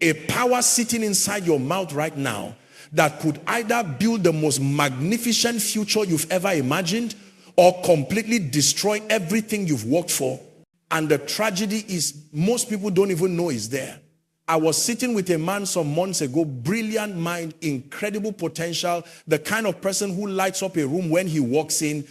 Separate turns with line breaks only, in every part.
A power sitting inside your mouth right now that could either build the most magnificent future you've ever imagined or completely destroy everything you've worked for. And the tragedy is most people don't even know it's there. I was sitting with a man some months ago, brilliant mind, incredible potential, the kind of person who lights up a room when he walks in,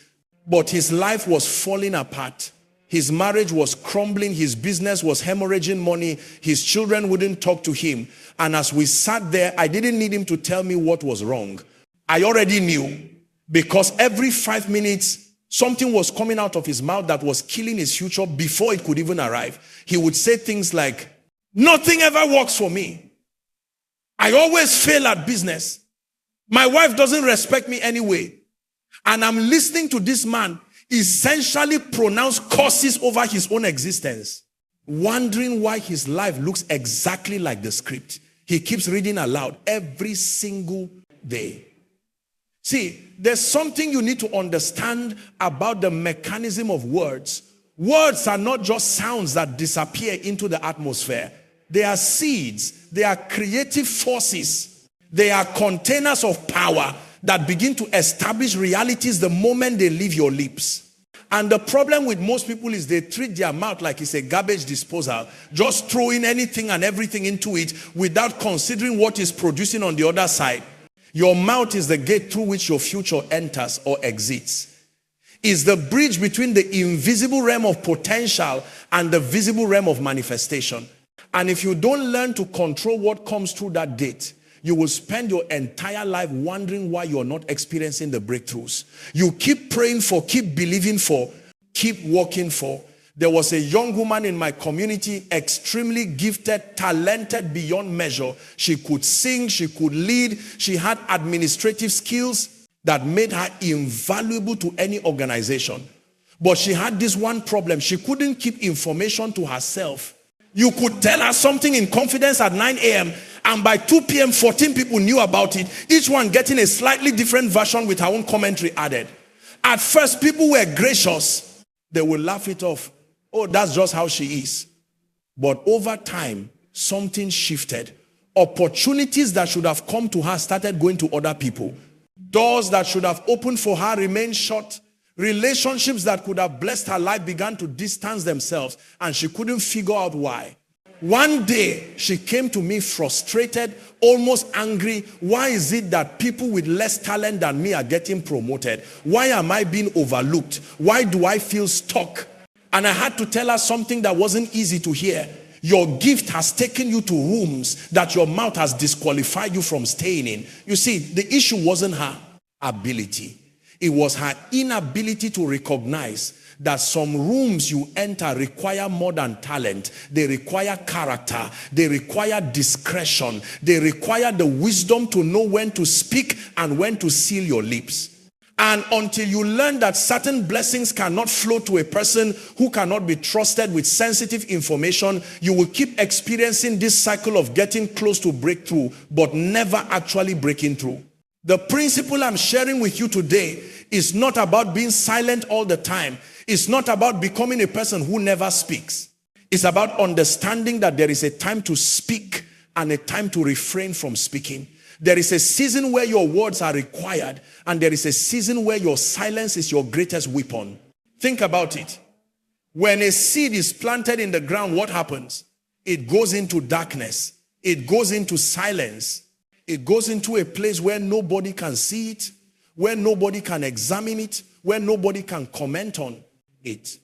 but his life was falling apart. His marriage was crumbling, his business was hemorrhaging money, his children wouldn't talk to him. And as we sat there, I didn't need him to tell me what was wrong. I already knew, because every 5 minutes, something was coming out of his mouth that was killing his future before it could even arrive. He would say things like, "Nothing ever works for me. I always fail at business. My wife doesn't respect me anyway." And I'm listening to this man essentially pronounce curses over his own existence, wondering why his life looks exactly like the script. He keeps reading aloud every single day. See, there's something you need to understand about the mechanism of words. Words are not just sounds that disappear into the atmosphere. They are seeds. They are creative forces. They are containers of power that begin to establish realities the moment they leave your lips. And the problem with most people is they treat their mouth like it's a garbage disposal, just throwing anything and everything into it without considering what is producing on the other side. Your mouth is the gate through which your future enters or exits. It's the bridge between the invisible realm of potential and the visible realm of manifestation. And if you don't learn to control what comes through that gate, you will spend your entire life wondering why you're not experiencing the breakthroughs. You keep praying for, keep believing for, keep working for. There was a young woman in my community, extremely gifted, talented beyond measure. She could sing, she could lead, she had administrative skills that made her invaluable to any organization. But she had this one problem. She couldn't keep information to herself. You could tell her something in confidence at 9 a.m. and by 2 p.m. 14 people knew about it, each one getting a slightly different version with her own commentary added. At first, people were gracious. They would laugh it off. Oh, that's just how she is. But over time, something shifted. Opportunities that should have come to her started going to other people. Doors that should have opened for her remained shut. Relationships that could have blessed her life began to distance themselves, and she couldn't figure out why. One day, she came to me frustrated, almost angry. Why is it that people with less talent than me are getting promoted? Why am I being overlooked? Why do I feel stuck? And I had to tell her something that wasn't easy to hear. Your gift has taken you to rooms that your mouth has disqualified you from staying in. You see, the issue wasn't her ability. It was her inability to recognize that some rooms you enter require more than talent. They require character. They require discretion. They require the wisdom to know when to speak and when to seal your lips. And until you learn that certain blessings cannot flow to a person who cannot be trusted with sensitive information, you will keep experiencing this cycle of getting close to breakthrough, but never actually breaking through. The principle I'm sharing with you today is not about being silent all the time. It's not about becoming a person who never speaks. It's about understanding that there is a time to speak and a time to refrain from speaking. There is a season where your words are required, and there is a season where your silence is your greatest weapon. Think about it. When a seed is planted in the ground, what happens? It goes into darkness. It goes into silence. It goes into a place where nobody can see it, where nobody can examine it, where nobody can comment on it.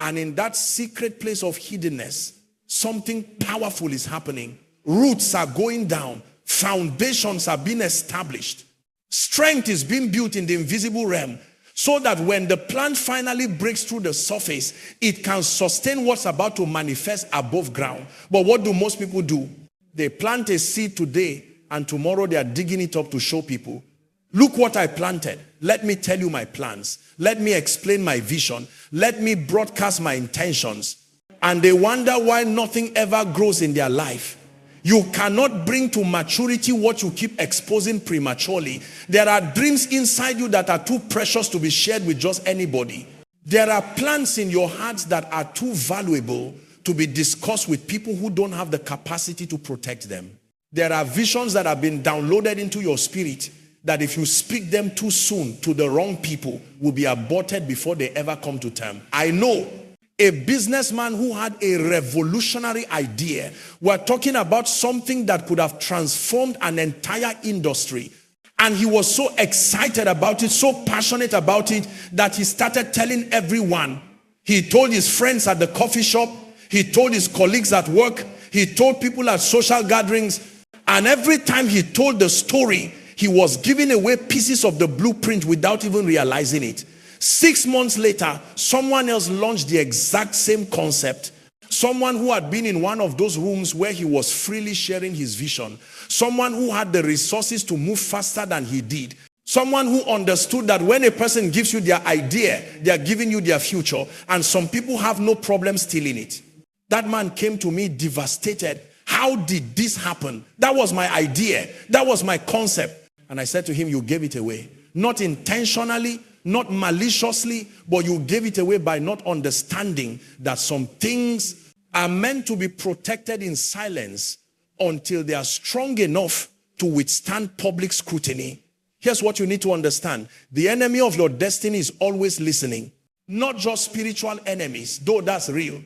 And in that secret place of hiddenness, something powerful is happening. Roots are going down. Foundations are being established. Strength is being built in the invisible realm, so that when the plant finally breaks through the surface, it can sustain what's about to manifest above ground. But what do most people do? They plant a seed today, and tomorrow they are digging it up to show people. Look what I planted. Let me tell you my plans. Let me explain my vision. Let me broadcast my intentions. And they wonder why nothing ever grows in their life. You cannot bring to maturity what you keep exposing prematurely. There are dreams inside you that are too precious to be shared with just anybody. There are plans in your heart that are too valuable to be discussed with people who don't have the capacity to protect them. There are visions that have been downloaded into your spirit that if you speak them too soon to the wrong people, will be aborted before they ever come to term. I know a businessman who had a revolutionary idea. We're talking about something that could have transformed an entire industry. And he was so excited about it, so passionate about it, that he started telling everyone. He told his friends at the coffee shop, he told his colleagues at work, he told people at social gatherings, and every time he told the story, he was giving away pieces of the blueprint without even realizing it. 6 months later, someone else launched the exact same concept. Someone who had been in one of those rooms where he was freely sharing his vision. Someone who had the resources to move faster than he did. Someone who understood that when a person gives you their idea, they are giving you their future. And some people have no problem stealing it. That man came to me devastated. How did this happen? That was my idea. That was my concept. And I said to him, you gave it away. Not intentionally, not maliciously, but you gave it away by not understanding that some things are meant to be protected in silence until they are strong enough to withstand public scrutiny. Here's what you need to understand. The enemy of your destiny is always listening. Not just spiritual enemies, though that's real,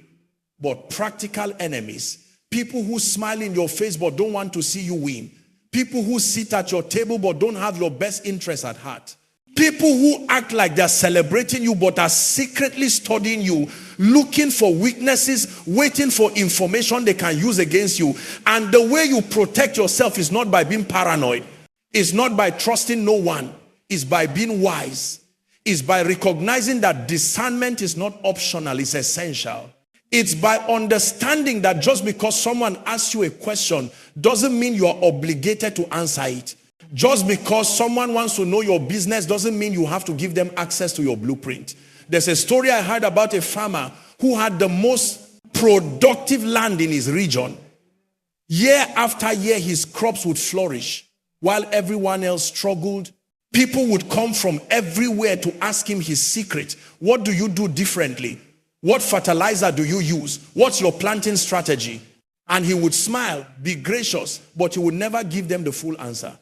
but practical enemies. People who smile in your face but don't want to see you win. People who sit at your table but don't have your best interest at heart. People who act like they're celebrating you but are secretly studying you, looking for weaknesses, waiting for information they can use against you. And the way you protect yourself is not by being paranoid. It's not by trusting no one. It's by being wise. It's by recognizing that discernment is not optional, it's essential. It's by understanding that just because someone asks you a question doesn't mean you are obligated to answer it. Just because someone wants to know your business doesn't mean you have to give them access to your blueprint. There's a story I heard about a farmer who had the most productive land in his region. Year after year, his crops would flourish while everyone else struggled. People would come from everywhere to ask him his secret. What do you do differently? What fertilizer do you use? What's your planting strategy? And he would smile, be gracious, but he would never give them the full answer.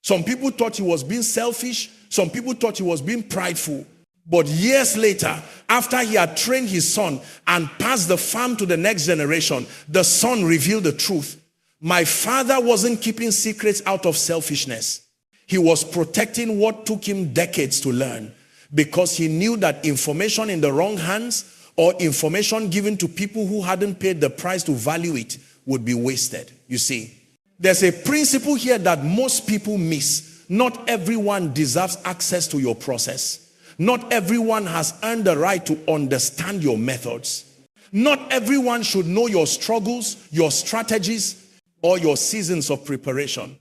Some people thought he was being selfish. Some people thought he was being prideful. But years later, after he had trained his son and passed the farm to the next generation, the son revealed the truth. My father wasn't keeping secrets out of selfishness. He was protecting what took him decades to learn, because he knew that information in the wrong hands or information given to people who hadn't paid the price to value it would be wasted. You see, there's a principle here that most people miss. Not everyone deserves access to your process. Not everyone has earned the right to understand your methods. Not everyone should know your struggles, your strategies, or your seasons of preparation.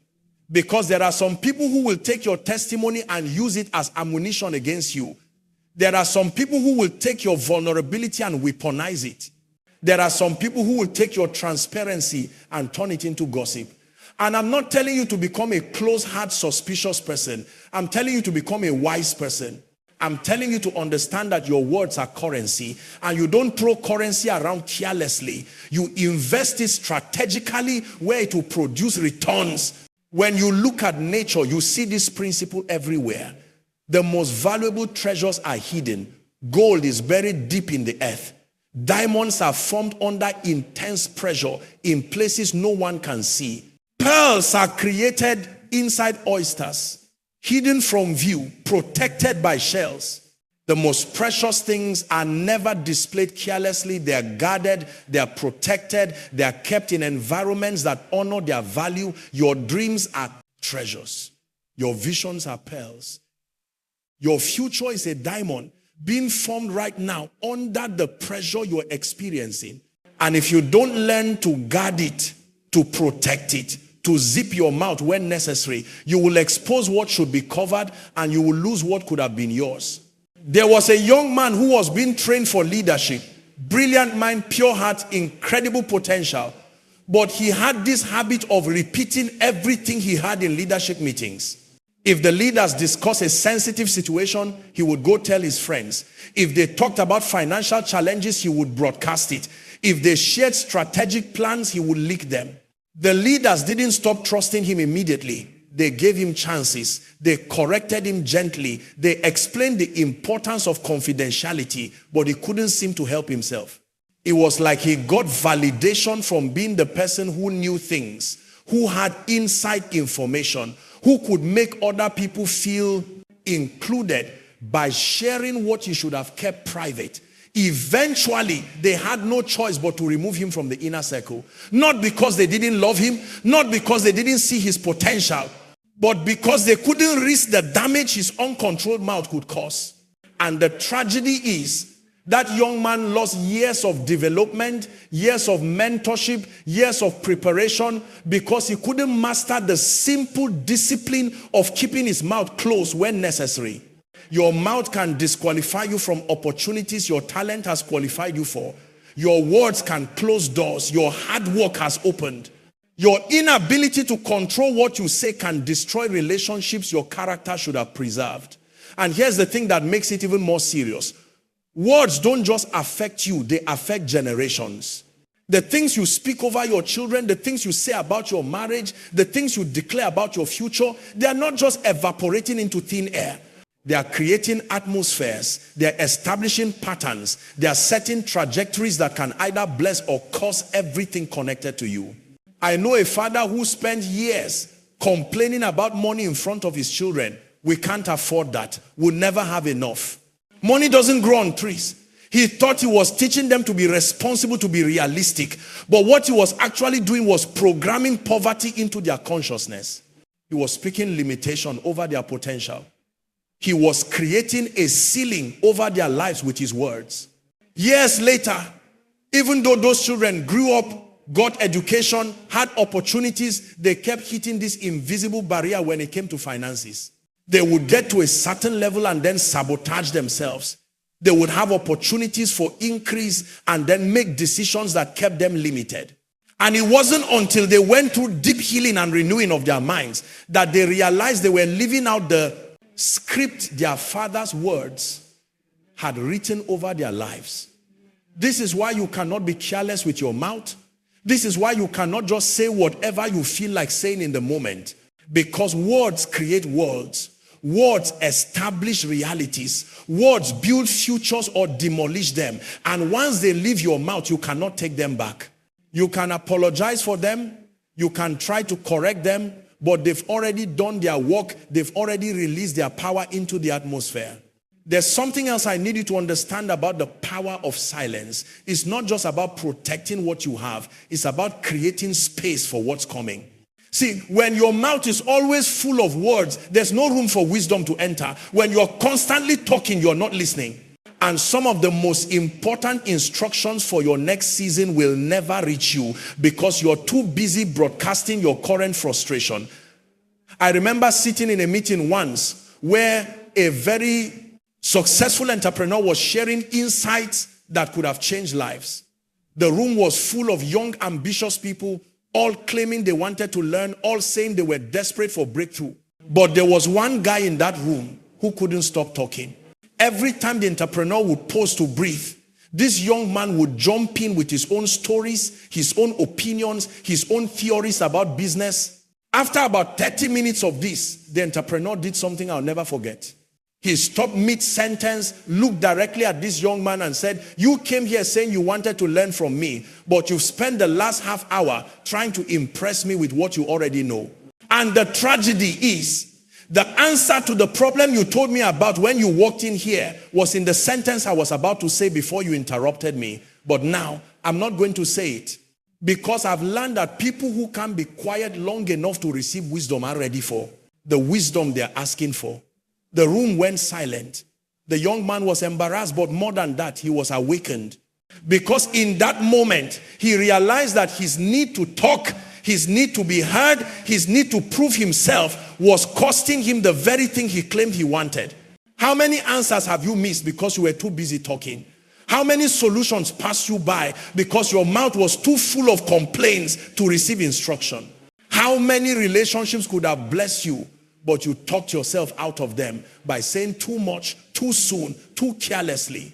Because there are some people who will take your testimony and use it as ammunition against you. There are some people who will take your vulnerability and weaponize it. There are some people who will take your transparency and turn it into gossip. And I'm not telling you to become a close-hearted, suspicious person. I'm telling you to become a wise person. I'm telling you to understand that your words are currency, and you don't throw currency around carelessly. You invest it strategically where it will produce returns. When you look at nature, you see this principle everywhere. The most valuable treasures are hidden. Gold is buried deep in the earth. Diamonds are formed under intense pressure in places no one can see. Pearls are created inside oysters, hidden from view, protected by shells. The most precious things are never displayed carelessly. They are guarded, they are protected, they are kept in environments that honor their value. Your dreams are treasures. Your visions are pearls. Your future is a diamond being formed right now under the pressure you're experiencing. And if you don't learn to guard it, to protect it, to zip your mouth when necessary, you will expose what should be covered and you will lose what could have been yours. There was a young man who was being trained for leadership. Brilliant mind, pure heart, incredible potential. But he had this habit of repeating everything he had in leadership meetings. If the leaders discussed a sensitive situation, he would go tell his friends. If they talked about financial challenges, he would broadcast it. If they shared strategic plans, he would leak them. The leaders didn't stop trusting him immediately. They gave him chances. They corrected him gently. They explained the importance of confidentiality, but he couldn't seem to help himself. It was like he got validation from being the person who knew things, who had inside information, who could make other people feel included by sharing what he should have kept private. Eventually, they had no choice but to remove him from the inner circle. Not because they didn't love him, not because they didn't see his potential, but because they couldn't risk the damage his uncontrolled mouth could cause. And the tragedy is that young man lost years of development, years of mentorship, years of preparation because he couldn't master the simple discipline of keeping his mouth closed when necessary. Your mouth can disqualify you from opportunities your talent has qualified you for. Your words can close doors your hard work has opened. Your inability to control what you say can destroy relationships your character should have preserved. And here's the thing that makes it even more serious. Words don't just affect you, they affect generations. The things you speak over your children, the things you say about your marriage, the things you declare about your future, they are not just evaporating into thin air. They are creating atmospheres. They are establishing patterns. They are setting trajectories that can either bless or curse everything connected to you. I know a father who spent years complaining about money in front of his children. We can't afford that. We'll never have enough. Money doesn't grow on trees. He thought he was teaching them to be responsible, to be realistic. But what he was actually doing was programming poverty into their consciousness. He was speaking limitation over their potential. He was creating a ceiling over their lives with his words. Years later, even though those children grew up, got education, had opportunities, they kept hitting this invisible barrier when it came to finances. They would get to a certain level and then sabotage themselves. They would have opportunities for increase and then make decisions that kept them limited. And it wasn't until they went through deep healing and renewing of their minds that they realized they were living out the script their father's words had written over their lives. This is why you cannot be careless with your mouth. This is why you cannot just say whatever you feel like saying in the moment. Because words create worlds. Words establish realities. Words build futures or demolish them. And once they leave your mouth, you cannot take them back. You can apologize for them. You can try to correct them. But they've already done their work. They've already released their power into the atmosphere. There's something else I need you to understand about the power of silence. It's not just about protecting what you have. It's about creating space for what's coming. See, when your mouth is always full of words, there's no room for wisdom to enter. When you're constantly talking, you're not listening. And some of the most important instructions for your next season will never reach you because you're too busy broadcasting your current frustration. I remember sitting in a meeting once where a very successful entrepreneur was sharing insights that could have changed lives. The room was full of young, ambitious people, all claiming they wanted to learn, all saying they were desperate for breakthrough. But there was one guy in that room who couldn't stop talking. Every time the entrepreneur would pause to breathe, this young man would jump in with his own stories, his own opinions, his own theories about business. After about 30 minutes of this, the entrepreneur did something I'll never forget. He stopped mid-sentence, looked directly at this young man and said, "You came here saying you wanted to learn from me, but you've spent the last half hour trying to impress me with what you already know." And the tragedy is, the answer to the problem you told me about when you walked in here was in the sentence I was about to say before you interrupted me. But now, I'm not going to say it. Because I've learned that people who can't be quiet long enough to receive wisdom are ready for the wisdom they're asking for. The room went silent. The young man was embarrassed, but more than that, he was awakened. Because in that moment, he realized that his need to talk, his need to be heard, his need to prove himself was costing him the very thing he claimed he wanted. How many answers have you missed because you were too busy talking? How many solutions passed you by because your mouth was too full of complaints to receive instruction? How many relationships could have blessed you, but you talked yourself out of them by saying too much, too soon, too carelessly?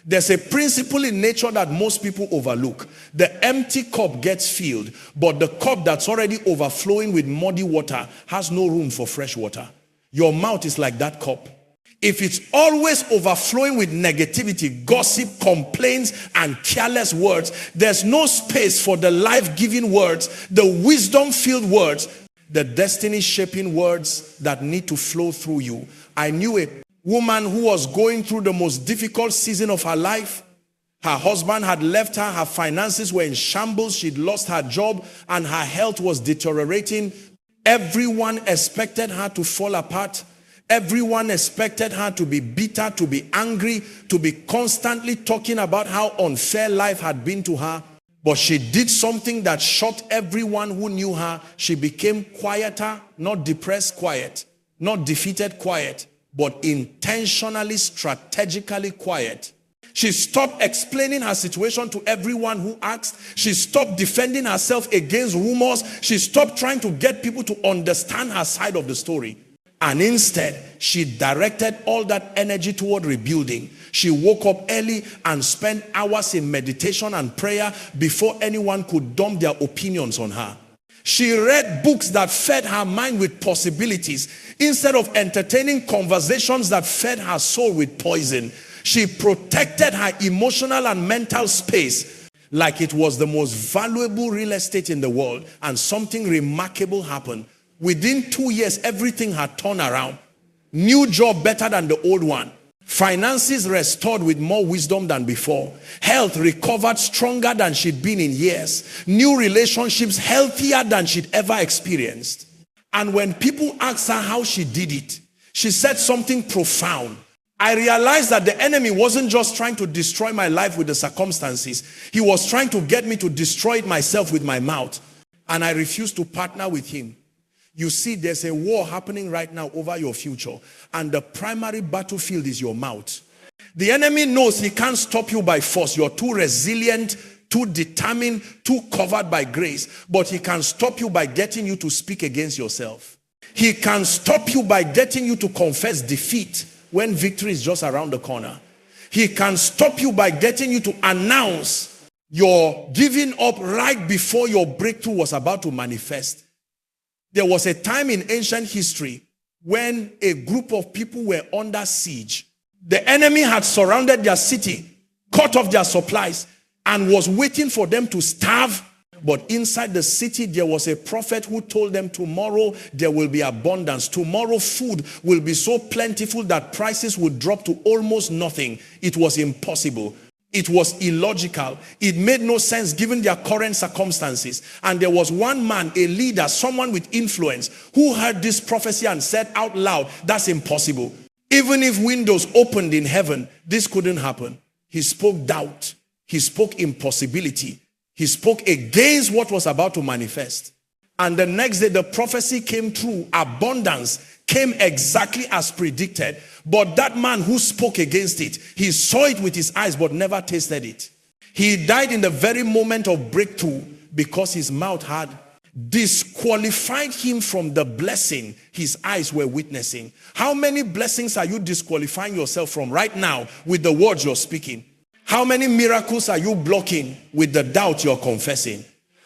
There's a principle in nature that most people overlook. The empty cup gets filled, but the cup that's already overflowing with muddy water has no room for fresh water. Your mouth is like that cup. If it's always overflowing with negativity, gossip, complaints, and careless words, there's no space for the life-giving words, the wisdom-filled words, the destiny-shaping words that need to flow through you. I knew a woman who was going through the most difficult season of her life. Her husband had left her, her finances were in shambles, she'd lost her job, and her health was deteriorating. Everyone expected her to fall apart. Everyone expected her to be bitter, to be angry, to be constantly talking about how unfair life had been to her. But she did something that shocked everyone who knew her. She became quieter, not depressed quiet, not defeated quiet, but intentionally, strategically quiet. She stopped explaining her situation to everyone who asked. She stopped defending herself against rumors. She stopped trying to get people to understand her side of the story. And instead, she directed all that energy toward rebuilding. She woke up early and spent hours in meditation and prayer before anyone could dump their opinions on her. She read books that fed her mind with possibilities instead of entertaining conversations that fed her soul with poison. She protected her emotional and mental space like it was the most valuable real estate in the world, and something remarkable happened. Within 2 years, everything had turned around. New job better than the old one. Finances restored with more wisdom than before. Health recovered stronger than she'd been in years. New relationships healthier than she'd ever experienced. And when people asked her how she did it, she said something profound. I realized that the enemy wasn't just trying to destroy my life with the circumstances. He was trying to get me to destroy it myself with my mouth. And I refused to partner with him. You see, there's a war happening right now over your future, and the primary battlefield is your mouth. The enemy knows he can't stop you by force. You're too resilient, too determined, too covered by grace. But he can stop you by getting you to speak against yourself. He can stop you by getting you to confess defeat when victory is just around the corner. He can stop you by getting you to announce your giving up right before your breakthrough was about to manifest. There was a time in ancient history when a group of people were under siege. The enemy had surrounded their city, cut off their supplies, and was waiting for them to starve. But inside the city, there was a prophet who told them tomorrow there will be abundance. Tomorrow food will be so plentiful that prices would drop to almost nothing. It was impossible. It was illogical. It made no sense given their current circumstances. And there was one man, a leader, someone with influence, who heard this prophecy and said out loud, that's impossible. Even if windows opened in heaven, this couldn't happen. He spoke doubt. He spoke impossibility. He spoke against what was about to manifest. And the next day, the prophecy came true. Abundance came exactly as predicted. But that man who spoke against it, he saw it with his eyes but never tasted it. He died in the very moment of breakthrough because his mouth had disqualified him from the blessing his eyes were witnessing. How many blessings are you disqualifying yourself from right now with the words you're speaking? How many miracles are you blocking with the doubt you're confessing?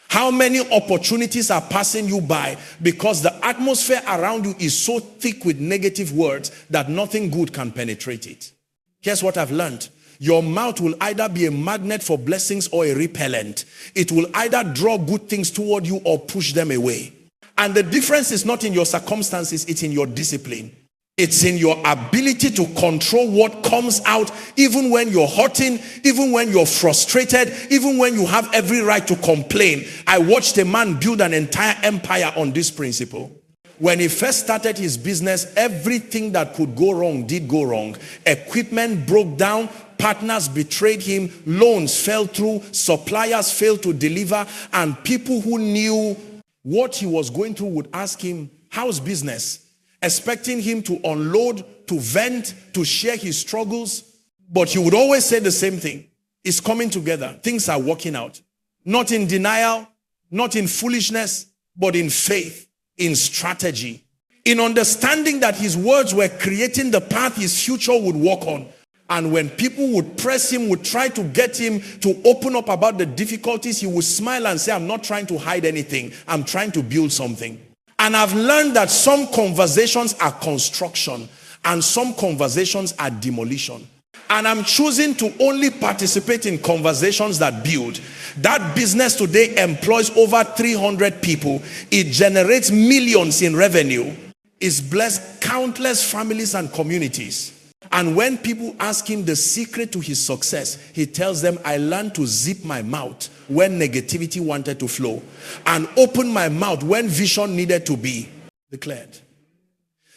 How many opportunities are passing you by because the atmosphere around you is so thick with negative words that nothing good can penetrate it? Here's what I've learned. Your mouth will either be a magnet for blessings or a repellent. It will either draw good things toward you or push them away. And the difference is not in your circumstances, it's in your discipline. It's in your ability to control what comes out, even when you're hurting, even when you're frustrated, even when you have every right to complain. I watched a man build an entire empire on this principle. When he first started his business, everything that could go wrong did go wrong. Equipment broke down, partners betrayed him, loans fell through, suppliers failed to deliver, and people who knew what he was going through would ask him, how's business? Expecting him to unload, to vent, to share his struggles. But he would always say the same thing. It's coming together. Things are working out. Not in denial, not in foolishness, but in faith, in strategy, in understanding that his words were creating the path his future would walk on. And when people would press him, would try to get him to open up about the difficulties, he would smile and say, I'm not trying to hide anything. I'm trying to build something. And I've learned that some conversations are construction and some conversations are demolition. And I'm choosing to only participate in conversations that build. That business today employs over 300 people. It generates millions in revenue. It's blessed countless families and communities. And when people ask him the secret to his success, he tells them, I learned to zip my mouth when negativity wanted to flow and open my mouth when vision needed to be declared.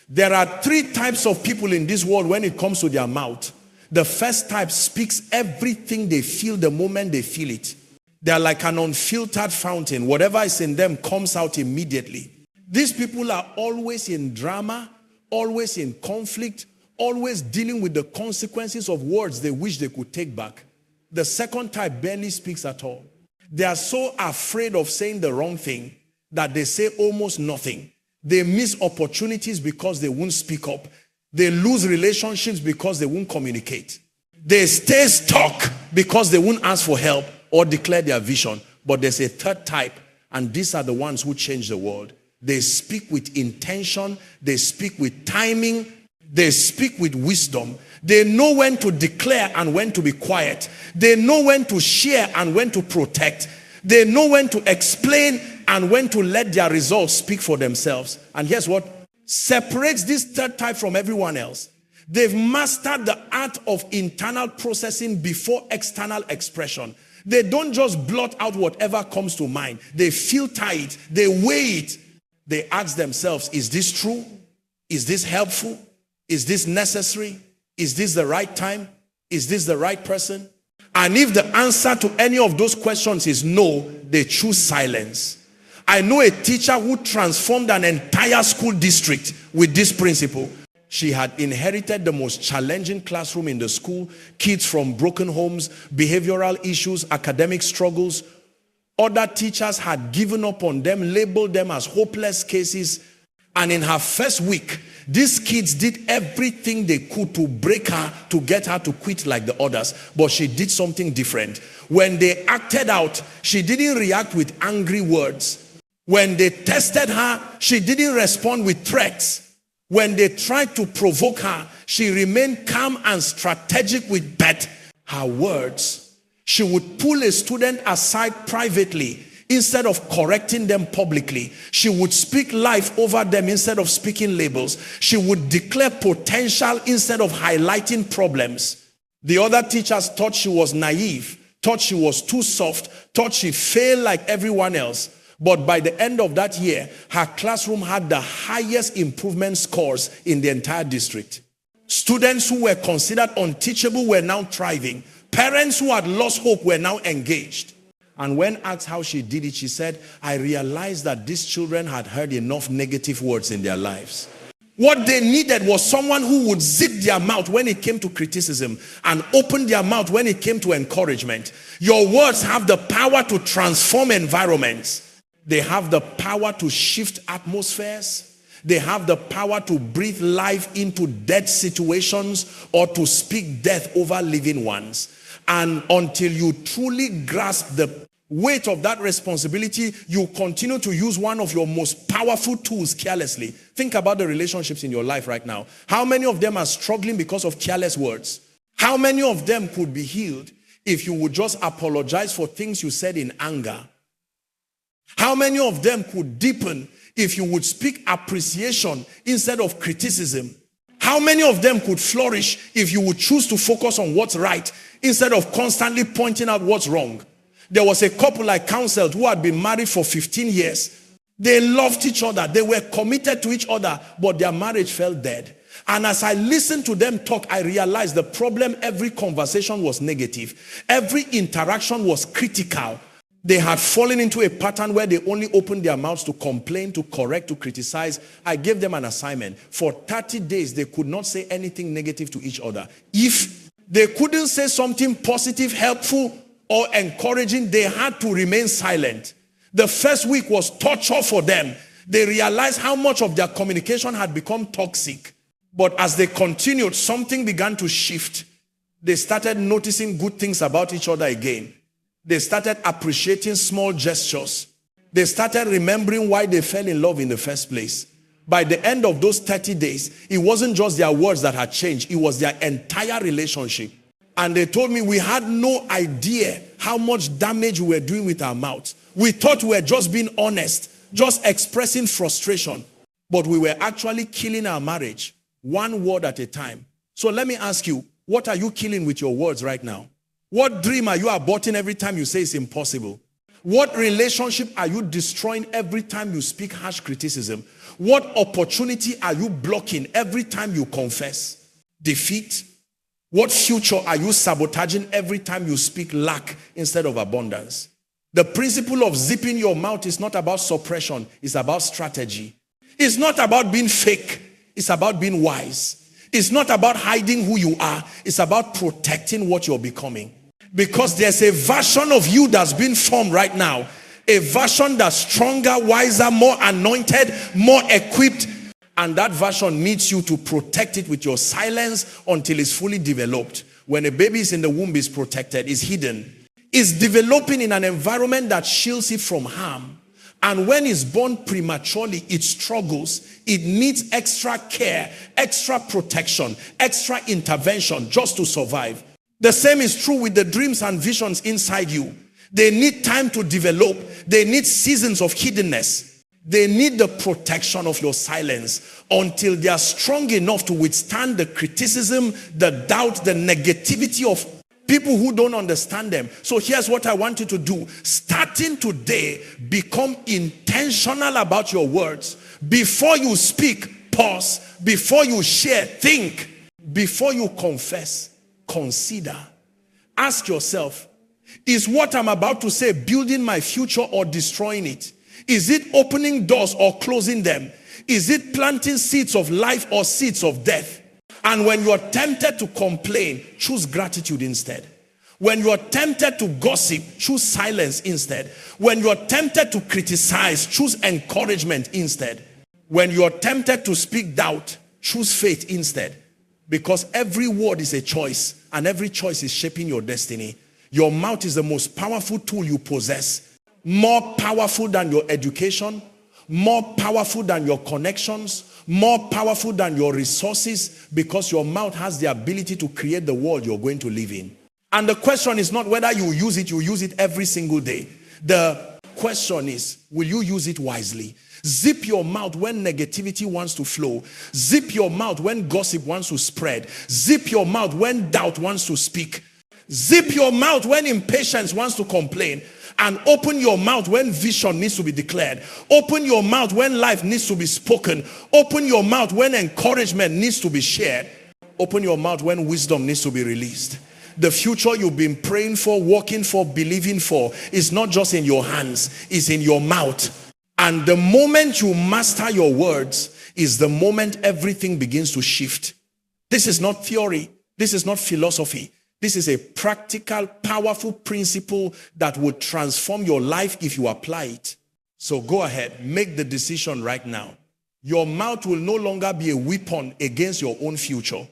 There are 3 types of people in this world when it comes to their mouth. The first type speaks everything they feel the moment they feel it. They are like an unfiltered fountain. Whatever is in them comes out immediately. These people are always in drama, always in conflict, always dealing with the consequences of words they wish they could take back. The second type barely speaks at all. They are so afraid of saying the wrong thing that they say almost nothing. They miss opportunities because they won't speak up. They lose relationships because they won't communicate. They stay stuck because they won't ask for help or declare their vision. But there's a third type, and these are the ones who change the world. They speak with intention. They speak with timing. They speak with wisdom. They know when to declare and when to be quiet. They know when to share and when to protect. They know when to explain and when to let their results speak for themselves. And here's what separates this third type from everyone else. They've mastered the art of internal processing before external expression. They don't just blot out whatever comes to mind. They filter it. They weigh it. They ask themselves, is this true? Is this helpful? Is this necessary? Is this the right time? Is this the right person? And if the answer to any of those questions is no, they choose silence. I know a teacher who transformed an entire school district with this principle. She had inherited the most challenging classroom in the school, kids from broken homes, behavioral issues, academic struggles. Other teachers had given up on them, labeled them as hopeless cases. And in her first week, these kids did everything they could to break her, to get her to quit like the others. But she did something different. When they acted out, she didn't react with angry words. When they tested her, she didn't respond with threats. When they tried to provoke her, she remained calm and strategic with her words. She would pull a student aside privately instead of correcting them publicly. She would speak life over them instead of speaking labels. She would declare potential instead of highlighting problems. The other teachers thought she was naive, thought she was too soft, thought she failed like everyone else. But by the end of that year, her classroom had the highest improvement scores in the entire district. Students who were considered unteachable were now thriving. Parents who had lost hope were now engaged. And when asked how she did it, she said, I realized that these children had heard enough negative words in their lives. What they needed was someone who would zip their mouth when it came to criticism and open their mouth when it came to encouragement. Your words have the power to transform environments. They have the power to shift atmospheres. They have the power to breathe life into dead situations or to speak death over living ones. And until you truly grasp the weight of that responsibility, you continue to use one of your most powerful tools carelessly. Think about the relationships in your life right now. How many of them are struggling because of careless words? How many of them could be healed if you would just apologize for things you said in anger? How many of them could deepen if you would speak appreciation instead of criticism? How many of them could flourish if you would choose to focus on what's right instead of constantly pointing out what's wrong? There was a couple I counseled who had been married for 15 years. They loved each other. They were committed to each other, but their marriage fell dead. And as I listened to them talk, I realized the problem, every conversation was negative. Every interaction was critical. They had fallen into a pattern where they only opened their mouths to complain, to correct, to criticize. I gave them an assignment. For 30 days, they could not say anything negative to each other. If they couldn't say something positive, helpful, or encouraging, they had to remain silent. The first week was torture for them. They realized how much of their communication had become toxic. But as they continued, something began to shift. They started noticing good things about each other again. They started appreciating small gestures. They started remembering why they fell in love in the first place. By the end of those 30 days, it wasn't just their words that had changed. It was their entire relationship. And they told me we had no idea how much damage we were doing with our mouths. We thought we were just being honest, just expressing frustration. But we were actually killing our marriage, one word at a time. So let me ask you, what are you killing with your words right now? What dream are you aborting every time you say it's impossible? What relationship are you destroying every time you speak harsh criticism? What opportunity are you blocking every time you confess defeat? What future are you sabotaging every time you speak lack instead of abundance? The principle of zipping your mouth is not about suppression. It's about strategy. It's not about being fake. It's about being wise. It's not about hiding who you are. It's about protecting what you're becoming. Because there's a version of you that's been formed right now. A version that's stronger, wiser, more anointed, more equipped. And that version needs you to protect it with your silence until it's fully developed. When a baby is in the womb, it's protected, it's hidden. It's developing in an environment that shields it from harm. And when it's born prematurely, it struggles. It needs extra care, extra protection, extra intervention just to survive. The same is true with the dreams and visions inside you. They need time to develop. They need seasons of hiddenness. They need the protection of your silence until they are strong enough to withstand the criticism, the doubt, the negativity of people who don't understand them. So here's what I want you to do. Starting today, become intentional about your words. Before you speak, pause. Before you share, think. Before you confess, consider. Ask yourself, is what I'm about to say building my future or destroying it? Is it opening doors or closing them? Is it planting seeds of life or seeds of death? And when you're tempted to complain, choose gratitude instead. When you're tempted to gossip, choose silence instead. When you're tempted to criticize, choose encouragement instead. When you're tempted to speak doubt, choose faith instead. Because every word is a choice, and every choice is shaping your destiny. Your mouth is the most powerful tool you possess. More powerful than your education, more powerful than your connections, more powerful than your resources, because your mouth has the ability to create the world you're going to live in. And the question is not whether you use it every single day. The question is, will you use it wisely? Zip your mouth when negativity wants to flow. Zip your mouth when gossip wants to spread. Zip your mouth when doubt wants to speak. Zip your mouth when impatience wants to complain. And open your mouth when vision needs to be declared. Open your mouth when life needs to be spoken. Open your mouth when encouragement needs to be shared. Open your mouth when wisdom needs to be released. The future you've been praying for, working for, believing for is not just in your hands, it's in your mouth. And the moment you master your words is the moment everything begins to shift. This is not theory. This is not philosophy. This is a practical, powerful principle that will transform your life if you apply it. So go ahead, make the decision right now. Your mouth will no longer be a weapon against your own future.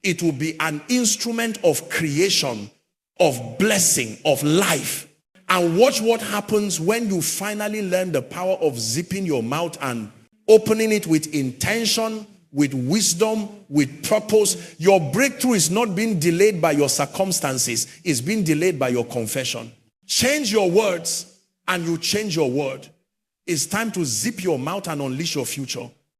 It will be an instrument of creation, of blessing, of life. And watch what happens when you finally learn the power of zipping your mouth and opening it with intention, with wisdom, with purpose. Your breakthrough is not being delayed by your circumstances. It's being delayed by your confession. Change your words and you change your word. It's time to zip your mouth and unleash your future.